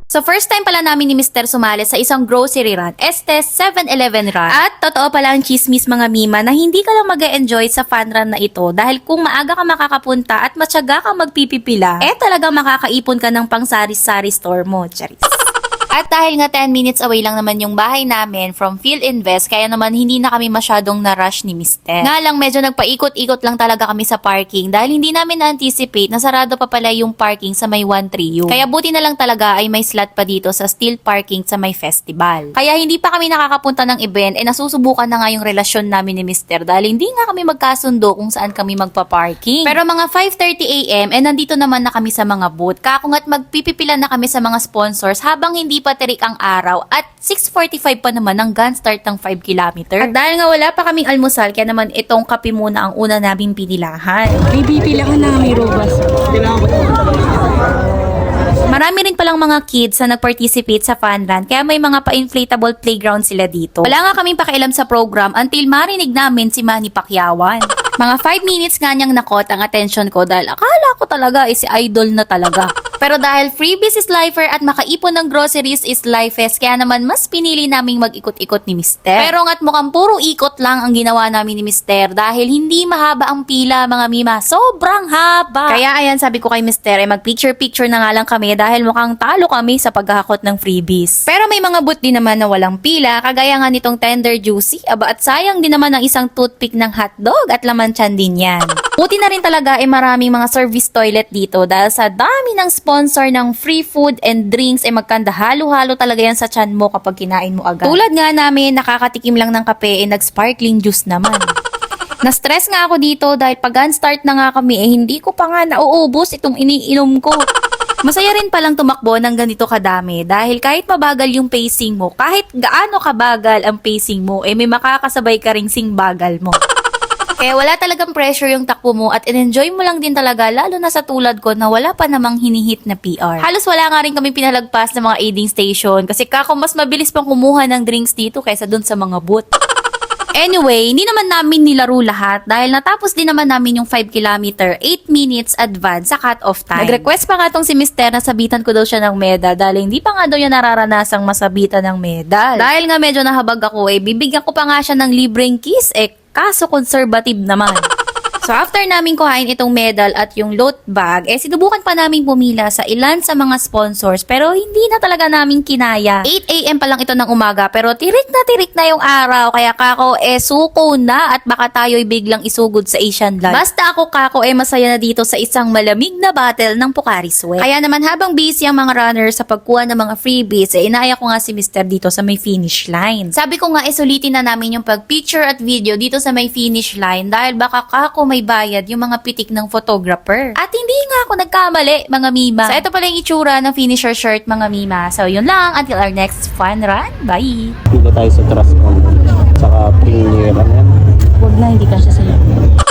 So first time pala namin ni Mr. sumali sa isang grocery run, este 7-Eleven run. At totoo pala ang chismis mga mima na hindi ka lang mag-e-enjoy sa fun run na ito dahil kung maaga ka makakapunta at matyaga ka magpipipila, talagang makakaipon ka ng pang-sari-sari store mo, charis. At dahil nga 10 minutes away lang naman yung bahay namin from PhilInvest, kaya naman hindi na kami masyadong na-rush ni Mr. Nga lang medyo nagpaikot-ikot lang talaga kami sa parking dahil hindi namin na-anticipate na sarado pa pala yung parking sa may 1-3U. Kaya buti na lang talaga ay may slot pa dito sa steel parking sa may festival. Kaya hindi pa kami nakakapunta ng event, nasusubukan na nga yung relasyon namin ni Mr. dahil hindi nga kami magkasundo kung saan kami magpa-parking. Pero mga 5:30 AM, nandito naman na kami sa mga booth. Kakungat magpipipila na kami sa mga sponsors habang hindi pa tirik ang araw at 6:45 pa naman ang gun start ng 5 kilometer. At dahil nga wala pa kaming almusal, kaya naman itong kape muna ang una naming pinilahan. May bibila ka na, may robas. Marami rin palang mga kids na nag-participate sa fun run, kaya may mga pa-inflatable playground sila dito. Wala nga kaming pakialam sa program until marinig namin si Manny Pacquiaoan. Mga 5 minutes nga niyang nakot ang attention ko dahil akala ko talaga si idol na talaga. Pero dahil freebies is lifer at makaipon ng groceries is lifest, kaya naman mas pinili naming mag-ikot-ikot ni Mr. Pero nga't mukhang puro ikot lang ang ginawa namin ni Mr. dahil hindi mahaba ang pila mga mima. Sobrang haba! Kaya ayan, sabi ko kay Mr. mag-picture-picture na nga lang kami dahil mukhang talo kami sa paghahakot ng freebies. Pero may mga booth din naman na walang pila, kagaya nga nitong tender juicy. Aba at sayang din naman ang isang toothpick ng hotdog at laman tiyan din yan. Buti na rin talaga maraming mga service toilet dito dahil sa dami ng sponsor ng free food and drinks magkanda halo-halo talaga yan sa tiyan mo kapag kinain mo agad. Tulad nga namin, nakakatikim lang ng kape nag-sparkling juice naman. Na-stress nga ako dito dahil pag start na nga kami hindi ko pa nga nauubos itong iniinom ko. Masaya rin palang tumakbo ng ganito kadami dahil kahit mabagal yung pacing mo, kahit gaano kabagal ang pacing mo, may makakasabay ka ring sing bagal mo. Kaya wala talagang pressure yung takbo mo at in-enjoy mo lang din talaga lalo na sa tulad ko na wala pa namang hinihit na PR. Halos wala nga rin kami pinalagpas ng mga aiding station kasi kako mas mabilis pang kumuha ng drinks dito kaysa dun sa mga booth. Anyway, hindi naman namin nilaro lahat dahil natapos din naman namin yung 5 kilometer 8 minutes advance sa cut-off time. Nag-request pa nga tong si Mr. na sabitan ko daw siya ng medal dahil hindi pa nga daw niya nararanasang masabitan ng medal. Dahil nga medyo nahabag ako bibigyan ko pa nga siya ng libreng kiss kaso conservative naman. So after namin kuhain itong medal at yung loot bag, sinubukan pa namin pumila sa ilan sa mga sponsors pero hindi na talaga namin kinaya. 8 AM pa lang ito ng umaga pero tirik na yung araw kaya kako suko na at baka tayo'y biglang isugod sa Asian Land. Basta ako kako masaya na dito sa isang malamig na battle ng Pocari Sweat. Kaya naman habang busy ang mga runners sa pagkuha ng mga freebies, inaya ko nga si Mr. dito sa may finish line. Sabi ko nga sulitin na namin yung pag-picture at video dito sa may finish line dahil baka kako may bayad yung mga pitik ng photographer. At hindi nga ako nagkamali, mga mima. So, ito pala yung itsura ng finisher shirt, mga mima. So, yun lang. Until our next fun run. Bye! Dito tayo sa Trust Fund. Saka Premier. Huwag na, hindi ka siya sa'yo.